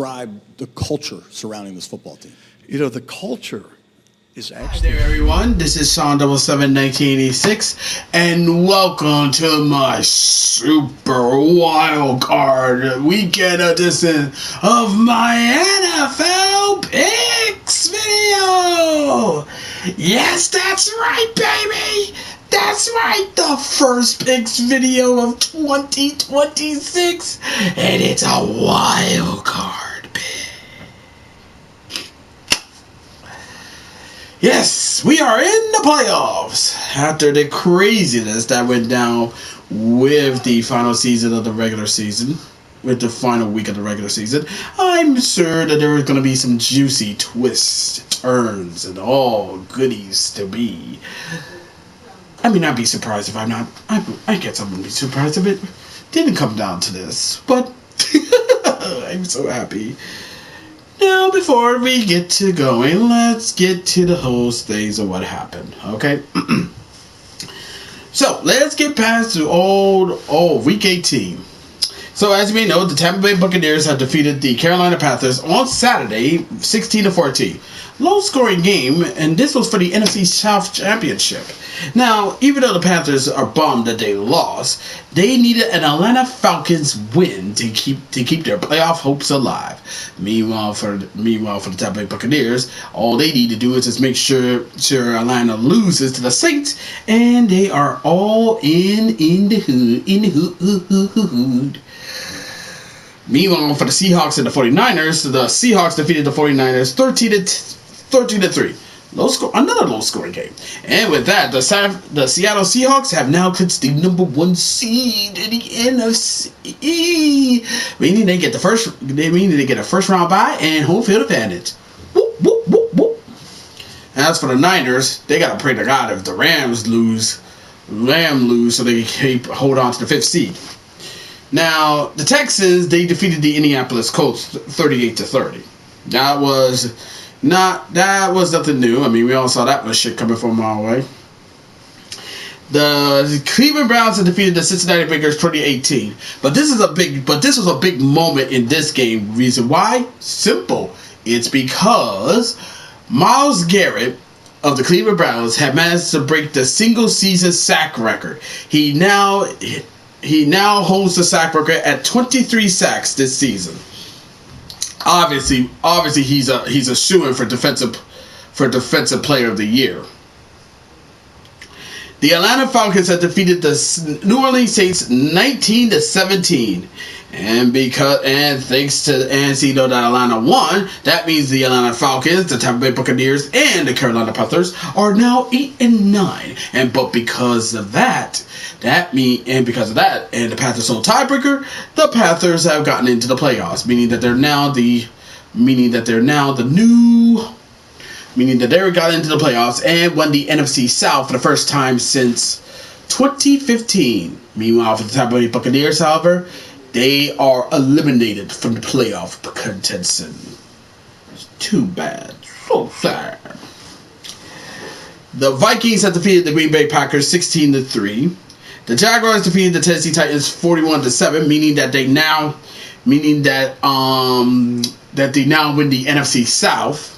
describe the culture surrounding this football team? You know, the culture is Hi actually... there, everyone. This is Sean 1986, and welcome to my Super WildCard weekend edition of my NFL Picks video. Yes, that's right, baby. That's right, the first picks video of 2026, and it's a wild card pick. Yes, we are in the playoffs after the craziness that went down with the final season of the regular season, with the final week of the regular season. I'm sure that there is going to be some juicy twists, turns, and all goodies to be. I mean, I'd be surprised if I'm not. I guess I wouldn't be surprised if it didn't come down to this, but I'm so happy. Now, before we get to going, let's get to the whole things of what happened, okay? So, let's get past the old Week 18. So, as you may know, the Tampa Bay Buccaneers have defeated the Carolina Panthers on Saturday, 16-14. Low-scoring game, and this was for the NFC South Championship. Now, even though the Panthers are bummed that they lost, they needed an Atlanta Falcons win to keep their playoff hopes alive. Meanwhile, for the Tampa Bay Buccaneers, all they need to do is just make sure Atlanta loses to the Saints, and they are all in the hood. Meanwhile, for the Seahawks and the 49ers, the Seahawks defeated the 49ers 13-3. Another low-scoring game. And with that, the Seattle Seahawks have now clinched the number 1 seed in the NFC, meaning they get a first-round bye and home field advantage. Whoop, whoop, whoop, whoop. As for the Niners, they gotta pray to God if the Rams lose, so they can hold on to the 5th seed. Now, the Texans, they defeated the Indianapolis Colts 38-30. That was nothing new. I mean, we all saw that much shit coming from a mile away. The Cleveland Browns have defeated the Cincinnati Bengals 2018. But this was a big moment in this game. Reason why? Simple. It's because Myles Garrett of the Cleveland Browns have managed to break the single season sack record. He now holds the sack record at 23 sacks this season. Obviously, he's a shoo-in for defensive player of the year. The Atlanta Falcons have defeated the New Orleans Saints 19-17, and thanks to that Atlanta won, that means the Atlanta Falcons, the Tampa Bay Buccaneers, and the Carolina Panthers are now 8-9. But because of that, and the Panthers hold tiebreaker, the Panthers have gotten into the playoffs, meaning that they got into the playoffs and won the NFC South for the first time since 2015. Meanwhile, for the Tampa Bay Buccaneers, however, they are eliminated from the playoff contention. It's too bad. So sad. The Vikings have defeated the Green Bay Packers 16-3. The Jaguars defeated the Tennessee Titans 41-7, meaning that they now win the NFC South.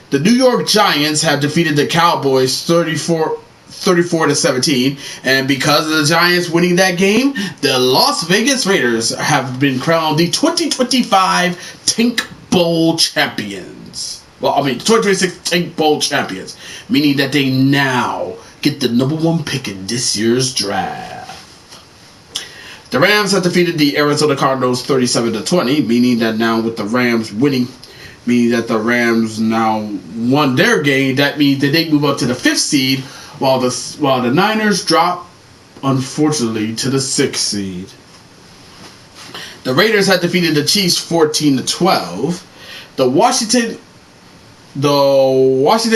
The New York Giants have defeated the Cowboys 34-17, and because of the Giants winning that game, the Las Vegas Raiders have been crowned the 2025 Tank Bowl champions. 2026 Tank Bowl champions, meaning that they now get the number 1 pick in this year's draft. The Rams have defeated the Arizona Cardinals 37-20, meaning that now with the Rams winning, meaning that the Rams now won their game. That means that they move up to the 5th seed, while the Niners drop, unfortunately, to the 6th seed. The Raiders had defeated the Chiefs 14-12. The Washington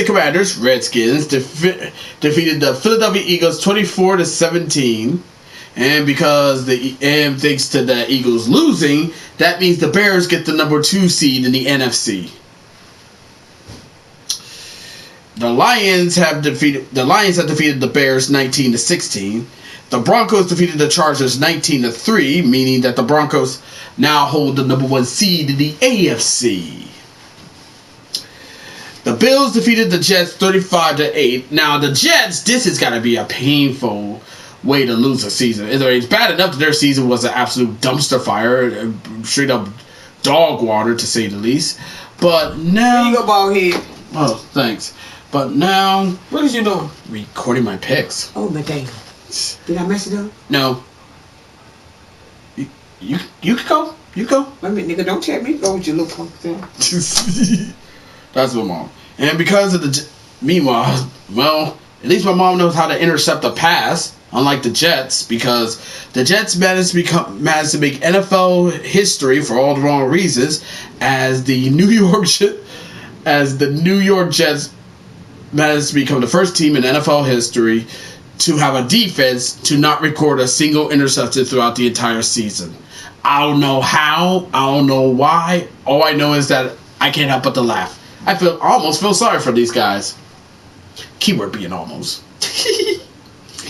Commanders, Redskins, defeated the Philadelphia Eagles 24-17. And thanks to the Eagles losing, that means the Bears get the number 2 seed in the NFC. The Lions have defeated the Bears 19-16. The Broncos defeated the Chargers 19-3, meaning that the Broncos now hold the number 1 seed in the AFC. The Bills defeated the Jets 35-8. Now the Jets, this is gotta be a painful way to lose a season. It's bad enough that their season was an absolute dumpster fire, straight up dog water to say the least. But now, Here you go, bald head. oh, thanks. But now, What is you doing? recording my picks. Oh my damn. Did I mess it up? No. You can go. You go. Wait a minute, nigga, don't check me. Go with your little punk thing. That's my mom. And because of meanwhile, well, at least my mom knows how to intercept a pass, unlike the Jets, because the Jets managed to make NFL history for all the wrong reasons, as the New York Jets managed to become the first team in NFL history to have a defense to not record a single interception throughout the entire season. I don't know how. I don't know why. All I know is that I can't help but to laugh. I almost feel sorry for these guys. Keyword being almost.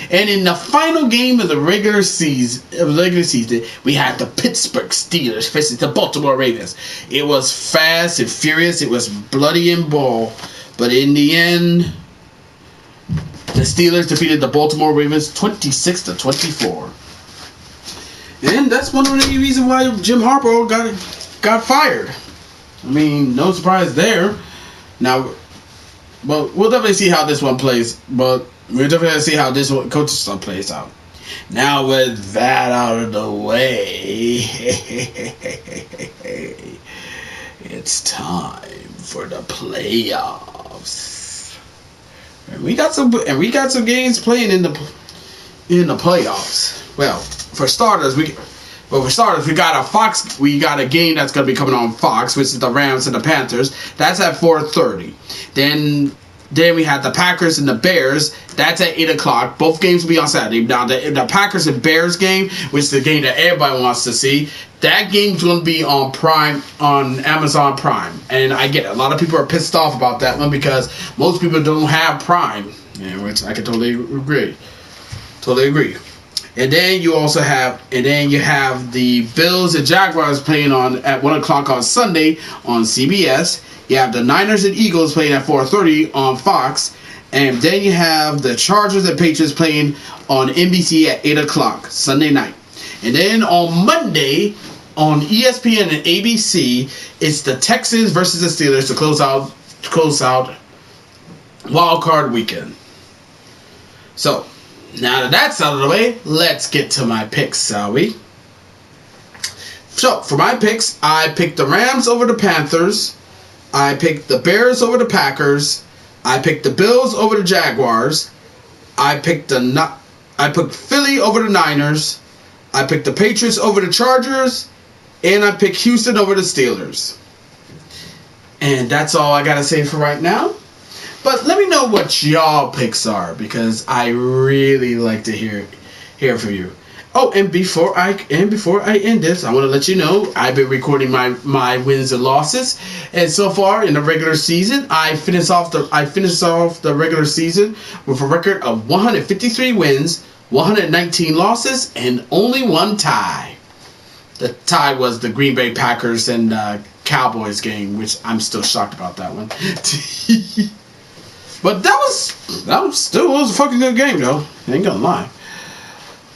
And in the final game of the regular season, we had the Pittsburgh Steelers facing the Baltimore Ravens. It was fast and furious. It was bloody and ball. But in the end, the Steelers defeated the Baltimore Ravens 26-24. And that's one of the reasons why Jim Harbaugh got fired. I mean, no surprise there. Now, well, we'll definitely see how this one plays. But we'll definitely see how this coaching stuff plays out. Now, with that out of the way, it's time for the playoffs. And we got some games playing in the playoffs. Well, for starters, we got a game that's going to be coming on Fox, which is the Rams and the Panthers. That's at 4:30. Then we have the Packers and the Bears. That's at 8 o'clock. Both games will be on Saturday. Now, the Packers and Bears game, which is the game that everybody wants to see, that game's going to be on Amazon Prime. And I get it. A lot of people are pissed off about that one because most people don't have Prime, which I can totally agree. And then you have the Bills and Jaguars playing at 1 o'clock on Sunday on CBS. You have the Niners and Eagles playing at 4:30 on Fox. And then you have the Chargers and Patriots playing on NBC at 8 o'clock Sunday night. And then on Monday on ESPN and ABC, it's the Texans versus the Steelers to close out Wild Card weekend. So, now that that's out of the way, let's get to my picks, shall we? So, for my picks, I picked the Rams over the Panthers. I picked the Bears over the Packers. I picked the Bills over the Jaguars. I picked Philly over the Niners. I picked the Patriots over the Chargers. And I picked Houston over the Steelers. And that's all I got to say for right now. But let me know what y'all picks are, because I really like to hear from you. Oh, and before I end this, I want to let you know I've been recording my wins and losses, and so far in the regular season, I finished off the regular season with a record of 153 wins, 119 losses, and only one tie. The tie was the Green Bay Packers and Cowboys game, which I'm still shocked about that one. But that was a fucking good game, though. I ain't gonna lie.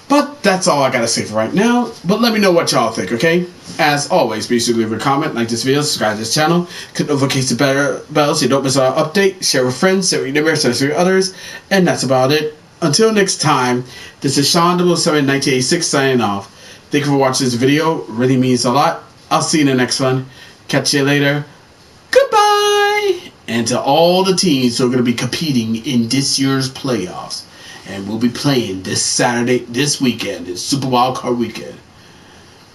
But that's all I gotta say for right now. But let me know what y'all think, okay? As always, be sure to leave a comment, like this video, subscribe to this channel, click notification bell so you don't miss our update, share with friends, share with your neighbors, share with others, and that's about it. Until next time, this is Sean 007-1986 signing off. Thank you for watching this video. It really means a lot. I'll see you in the next one. Catch you later. Goodbye! And to all the teams who are going to be competing in this year's playoffs. And we'll be playing this weekend. It's Super WildCard weekend.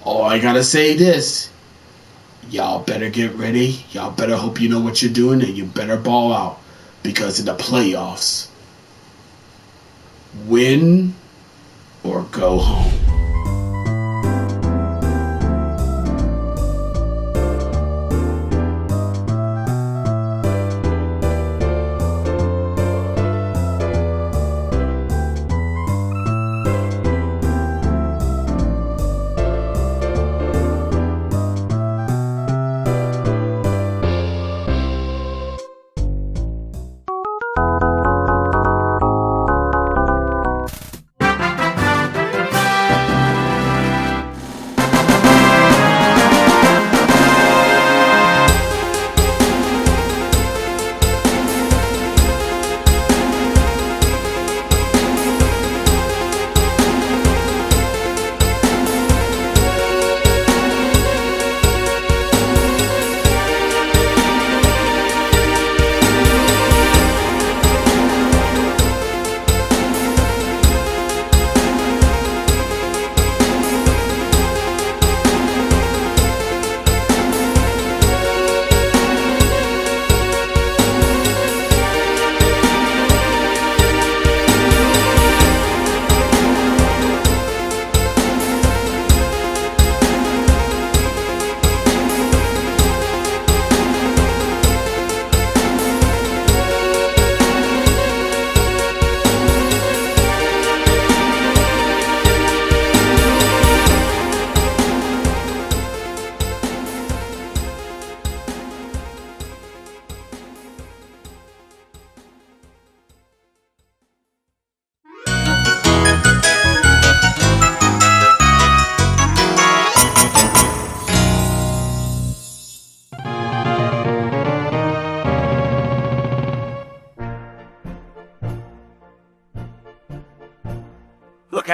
Oh, I gotta say this. Y'all better get ready. Y'all better hope you know what you're doing, and you better ball out. Because in the playoffs, win or go home.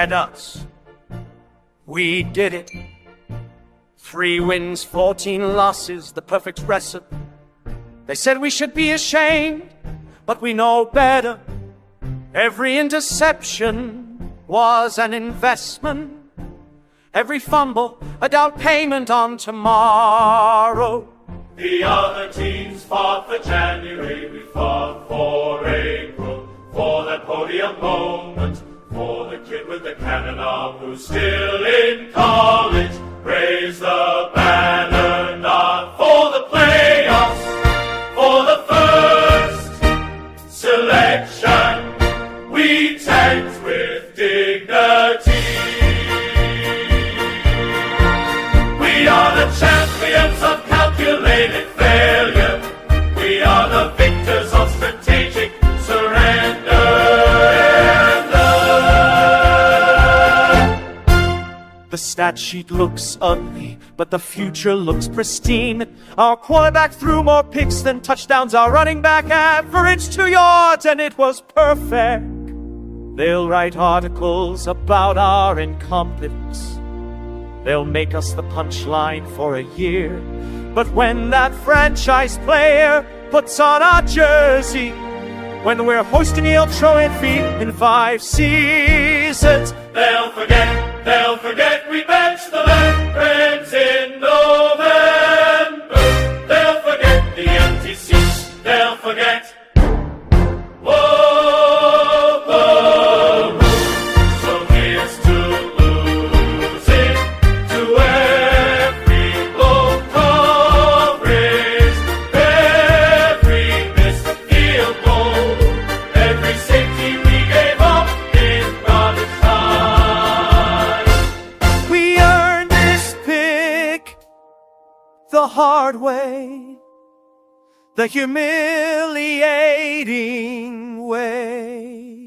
had us. We did it. 3 wins, 14 losses, the perfect recipe. They said we should be ashamed, but we know better. Every interception was an investment. Every fumble, a down payment on tomorrow. The other teams fought for January, we fought for April, for that podium moment, for the kid with the cannon arm who's still in college. Raise the banner, not for the playoffs, for the first selection. We tanked with dignity. We are the champions of calculated failure. We are the victors of strategic surrender. The stat sheet looks ugly, but the future looks pristine. Our quarterback threw more picks than touchdowns. Our running back averaged 2 yards, and it was perfect. They'll write articles about our incompetence. They'll make us the punchline for a year. But when that franchise player puts on our jersey, when we're hosting the trophy in 5 seasons, They'll forget we benched the Lemons in November. They'll forget the empty seats, they'll forget. Whoa, whoa, whoa. So here's to losing, to every blown coverage, every missed field goal, every safety we gave up in garbage time. we earned this pick the hard way, the humiliating way.